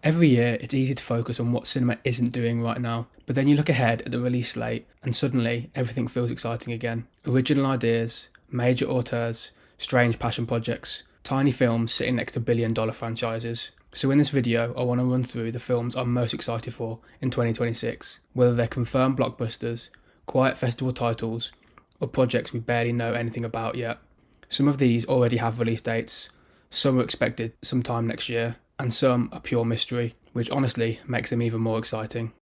Every year, it's easy to focus on what cinema isn't doing right now, but then you look ahead at the release slate, and suddenly everything feels exciting again. Original ideas, major auteurs, strange passion projects, tiny films sitting next to billion-dollar franchises. So in this video, I want to run through the films I'm most excited for in 2026, whether they're confirmed blockbusters, quiet festival titles, or projects we barely know anything about yet. Some of these already have release dates, some are expected sometime next year, and some are pure mystery, which honestly makes them even more exciting.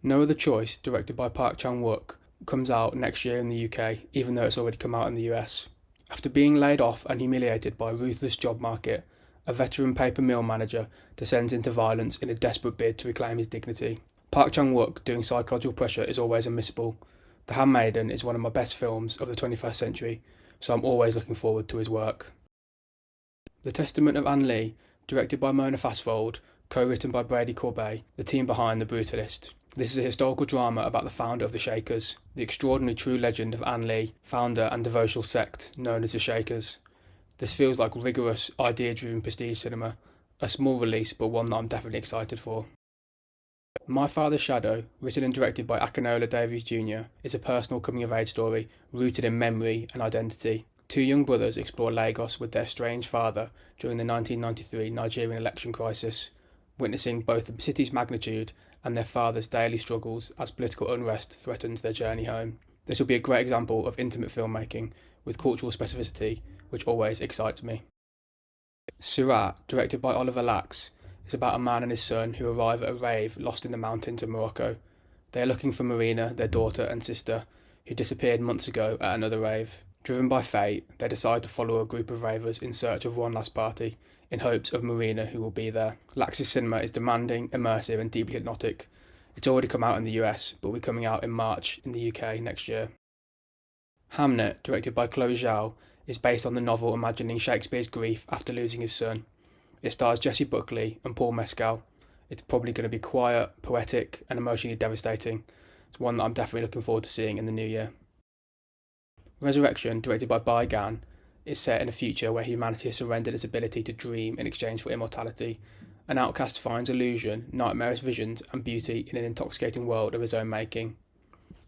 No Other Choice, directed by Park Chan-wook, comes out next year in the UK, even though it's already come out in the US. After being laid off and humiliated by a ruthless job market, a veteran paper mill manager descends into violence in a desperate bid to reclaim his dignity. Park Chan-wook doing psychological pressure is always unmissable. The Handmaiden is one of my best films of the 21st century, so I'm always looking forward to his work. The Testament of An Lee, directed by Mona Fastvold, co-written by Brady Corbet, the team behind The Brutalist. This is a historical drama about the founder of the Shakers, the extraordinary true legend of An Lee, founder and devotional sect known as the Shakers. This feels like rigorous, idea-driven prestige cinema, a small release but one that I'm definitely excited for. My Father's Shadow, written and directed by Akinola Davies Jr., is a personal coming-of-age story rooted in memory and identity. Two young brothers explore Lagos with their estranged father during the 1993 Nigerian election crisis, witnessing both the city's magnitude and their father's daily struggles as political unrest threatens their journey home. This will be a great example of intimate filmmaking with cultural specificity, which always excites me. Surat, directed by Oliver Lax, is about a man and his son who arrive at a rave lost in the mountains of Morocco. They are looking for Marina, their daughter and sister, who disappeared months ago at another rave. Driven by fate, they decide to follow a group of ravers in search of one last party, in hopes of Marina, who will be there. Lax's cinema is demanding, immersive and deeply hypnotic. It's already come out in the US, but will be coming out in March in the UK next year. Hamnet, directed by Chloe Zhao, is based on the novel imagining Shakespeare's grief after losing his son. It stars Jessie Buckley and Paul Mescal. It's probably going to be quiet, poetic and emotionally devastating. It's one that I'm definitely looking forward to seeing in the new year. Resurrection, directed by Bai Gan, is set in a future where humanity has surrendered its ability to dream in exchange for immortality. An outcast finds illusion, nightmarish visions and beauty in an intoxicating world of his own making.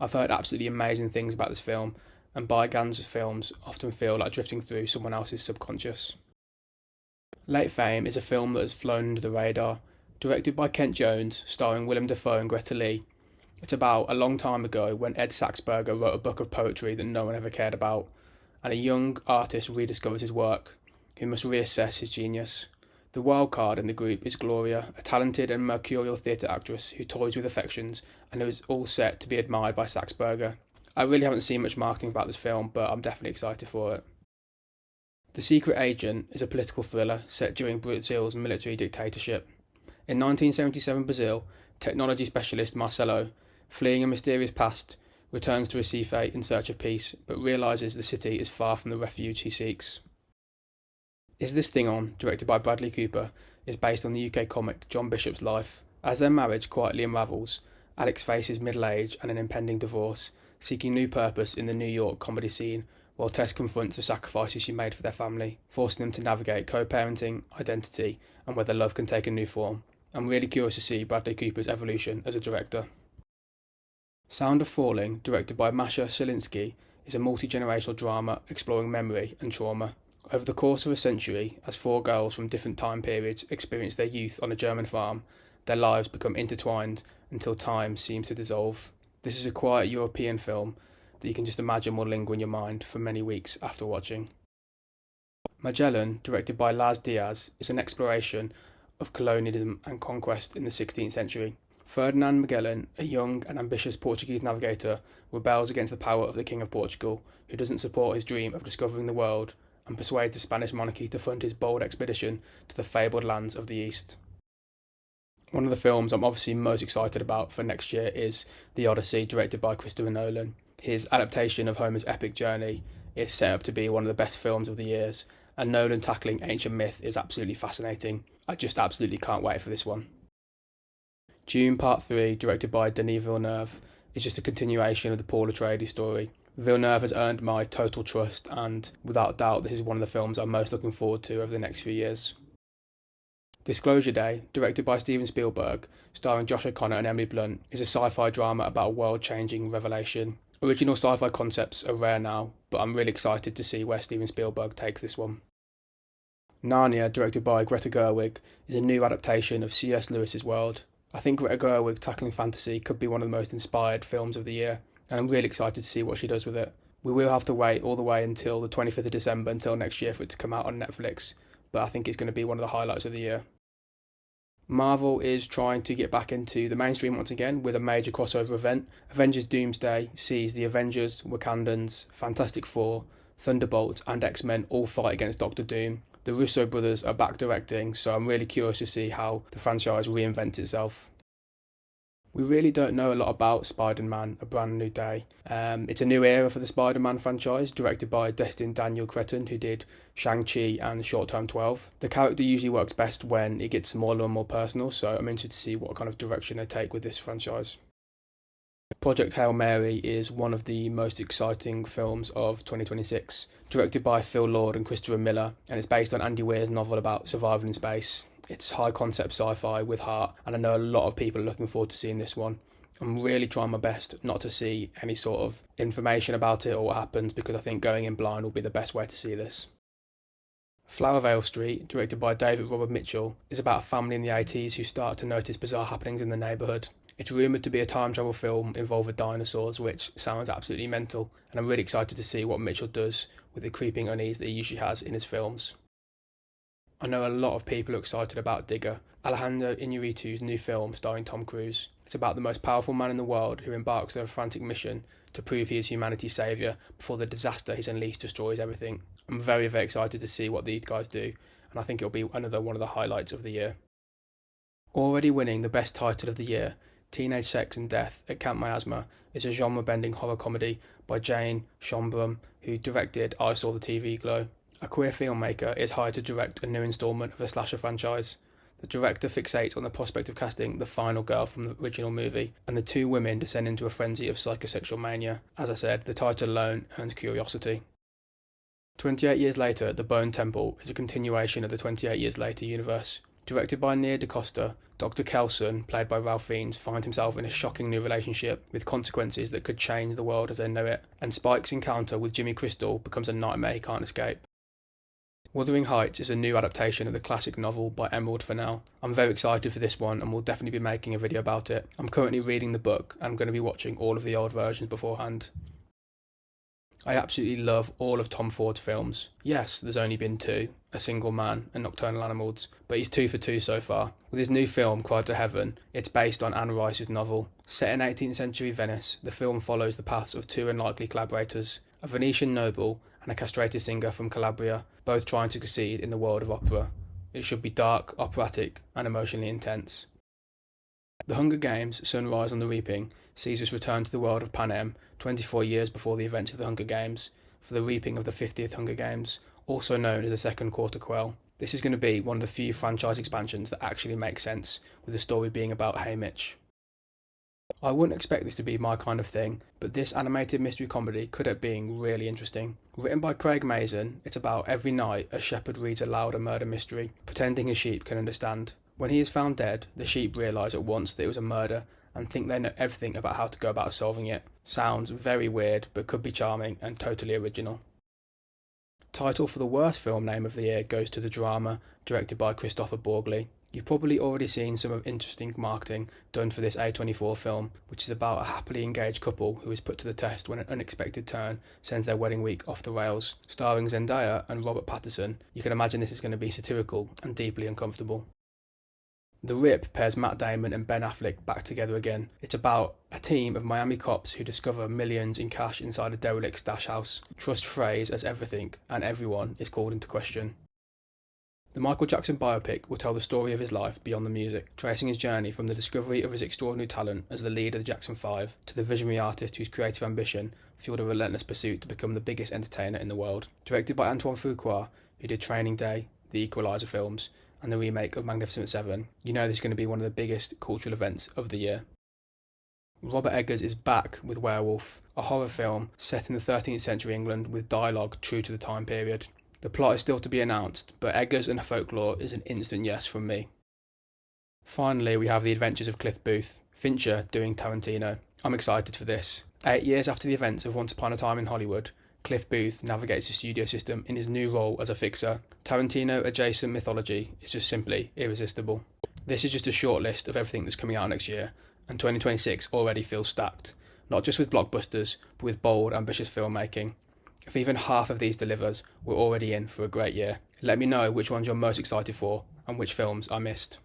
I've heard absolutely amazing things about this film, and Bai Gan's films often feel like drifting through someone else's subconscious. Late Fame is a film that has flown under the radar. Directed by Kent Jones, starring Willem Dafoe and Greta Lee. It's about a long time ago when Ed Saxberger wrote a book of poetry that no one ever cared about, and a young artist rediscovers his work, who must reassess his genius. The wild card in the group is Gloria, a talented and mercurial theatre actress who toys with affections and who is all set to be admired by Saxberger. I really haven't seen much marketing about this film, but I'm definitely excited for it. The Secret Agent is a political thriller set during Brazil's military dictatorship. In 1977 Brazil, technology specialist Marcelo, fleeing a mysterious past, returns to Recife in search of peace, but realises the city is far from the refuge he seeks. Is This Thing On, directed by Bradley Cooper, is based on the UK comic John Bishop's life. As their marriage quietly unravels, Alex faces middle age and an impending divorce, seeking new purpose in the New York comedy scene, while Tess confronts the sacrifices she made for their family, forcing them to navigate co-parenting, identity, and whether love can take a new form. I'm really curious to see Bradley Cooper's evolution as a director. Sound of Falling, directed by Masha Selinsky, is a multi-generational drama exploring memory and trauma. Over the course of a century, as four girls from different time periods experience their youth on a German farm, their lives become intertwined until time seems to dissolve. This is a quiet European film that you can just imagine will linger in your mind for many weeks after watching. Magellan, directed by Laz Diaz, is an exploration of colonialism and conquest in the 16th century. Ferdinand Magellan, a young and ambitious Portuguese navigator, rebels against the power of the King of Portugal, who doesn't support his dream of discovering the world, and persuades the Spanish monarchy to fund his bold expedition to the fabled lands of the East. One of the films I'm obviously most excited about for next year is The Odyssey, directed by Christopher Nolan. His adaptation of Homer's epic journey is set up to be one of the best films of the years, and Nolan tackling ancient myth is absolutely fascinating. I just absolutely can't wait for this one. Dune Part 3, directed by Denis Villeneuve, is just a continuation of the Paul Atreides story. Villeneuve has earned my total trust, and without doubt this is one of the films I'm most looking forward to over the next few years. Disclosure Day, directed by Steven Spielberg, starring Josh O'Connor and Emily Blunt, is a sci-fi drama about a world-changing revelation. Original sci-fi concepts are rare now, but I'm really excited to see where Steven Spielberg takes this one. Narnia, directed by Greta Gerwig, is a new adaptation of C.S. Lewis's world. I think Greta Gerwig tackling fantasy could be one of the most inspired films of the year, and I'm really excited to see what she does with it. We will have to wait all the way until the 25th of December, until next year, for it to come out on Netflix, but I think it's going to be one of the highlights of the year. Marvel is trying to get back into the mainstream once again with a major crossover event. Avengers Doomsday sees the Avengers, Wakandans, Fantastic Four, Thunderbolts and X-Men all fight against Doctor Doom. The Russo brothers are back directing, so I'm really curious to see how the franchise reinvents itself. We really don't know a lot about Spider-Man: A Brand New Day. It's a new era for the Spider-Man franchise, directed by Destin Daniel Cretton, who did Shang-Chi and Short Term 12. The character usually works best when it gets smaller and more personal, so I'm interested to see what kind of direction they take with this franchise. Project Hail Mary is one of the most exciting films of 2026, directed by Phil Lord and Christopher Miller, and it's based on Andy Weir's novel about surviving in space. It's high concept sci-fi with heart, and I know a lot of people are looking forward to seeing this one. I'm really trying my best not to see any sort of information about it or what happens, because I think going in blind will be the best way to see this. Flowervale Street, directed by David Robert Mitchell, is about a family in the 80s who start to notice bizarre happenings in the neighbourhood. It's rumoured to be a time travel film involving dinosaurs, which sounds absolutely mental, and I'm really excited to see what Mitchell does with the creeping unease that he usually has in his films. I know a lot of people are excited about Digger, Alejandro Iñárritu's new film starring Tom Cruise. It's about the most powerful man in the world who embarks on a frantic mission to prove he is humanity's saviour before the disaster he's unleashed destroys everything. I'm very, very excited to see what these guys do, and I think it'll be another one of the highlights of the year. Already winning the best title of the year, Teenage Sex and Death at Camp Miasma is a genre-bending horror comedy by Jane Schonbrun, who directed I Saw the TV Glow. A queer filmmaker is hired to direct a new instalment of the slasher franchise. The director fixates on the prospect of casting the final girl from the original movie, and the two women descend into a frenzy of psychosexual mania. As I said, the title alone earns curiosity. 28 Years Later, The Bone Temple is a continuation of the 28 Years Later universe. Directed by Nia DaCosta, Dr. Kelson, played by Ralph Fiennes, finds himself in a shocking new relationship with consequences that could change the world as they know it, and Spike's encounter with Jimmy Crystal becomes a nightmare he can't escape. Wuthering Heights is a new adaptation of the classic novel by Emerald Fennell. I'm very excited for this one and will definitely be making a video about it. I'm currently reading the book and I'm going to be watching all of the old versions beforehand. I absolutely love all of Tom Ford's films. Yes, there's only been two, A Single Man and Nocturnal Animals, but he's 2 for 2 so far. With his new film, Cry to Heaven, it's based on Anne Rice's novel. Set in 18th century Venice, the film follows the paths of two unlikely collaborators, a Venetian noble and a castrated singer from Calabria, both trying to succeed in the world of opera. It should be dark, operatic and emotionally intense. The Hunger Games: Sunrise on the Reaping sees us return to the world of Panem 24 years before the events of the Hunger Games, for the reaping of the 50th Hunger Games, also known as the Second Quarter Quell. This is going to be one of the few franchise expansions that actually makes sense, with the story being about Haymitch. I wouldn't expect this to be my kind of thing, but this animated mystery comedy could end up being really interesting. Written by Craig Mazin, it's about every night a shepherd reads aloud a murder mystery, pretending his sheep can understand. When he is found dead, the sheep realise at once that it was a murder and think they know everything about how to go about solving it. Sounds very weird, but could be charming and totally original. Title for the worst film name of the year goes to The Drama, directed by Christopher Borgli. You've probably already seen some of interesting marketing done for this A24 film, which is about a happily engaged couple who is put to the test when an unexpected turn sends their wedding week off the rails. Starring Zendaya and Robert Pattinson, you can imagine this is going to be satirical and deeply uncomfortable. The Rip pairs Matt Damon and Ben Affleck back together again. It's about a team of Miami cops who discover millions in cash inside a derelict stash house. Trust phrase as everything and everyone is called into question. The Michael Jackson biopic will tell the story of his life beyond the music, tracing his journey from the discovery of his extraordinary talent as the leader of the Jackson 5 to the visionary artist whose creative ambition fueled a relentless pursuit to become the biggest entertainer in the world. Directed by Antoine Fuqua, who did Training Day, The Equalizer films, and the remake of Magnificent Seven, you know this is going to be one of the biggest cultural events of the year. Robert Eggers is back with Werewolf, a horror film set in the 13th century England with dialogue true to the time period. The plot is still to be announced, but Eggers and folklore is an instant yes from me. Finally, we have The Adventures of Cliff Booth, Fincher doing Tarantino. I'm excited for this. 8 years after the events of Once Upon a Time in Hollywood, Cliff Booth navigates the studio system in his new role as a fixer. Tarantino-adjacent mythology is just simply irresistible. This is just a short list of everything that's coming out next year, and 2026 already feels stacked, not just with blockbusters, but with bold, ambitious filmmaking. If even half of these delivers, we're already in for a great year. Let me know which ones you're most excited for and which films I missed.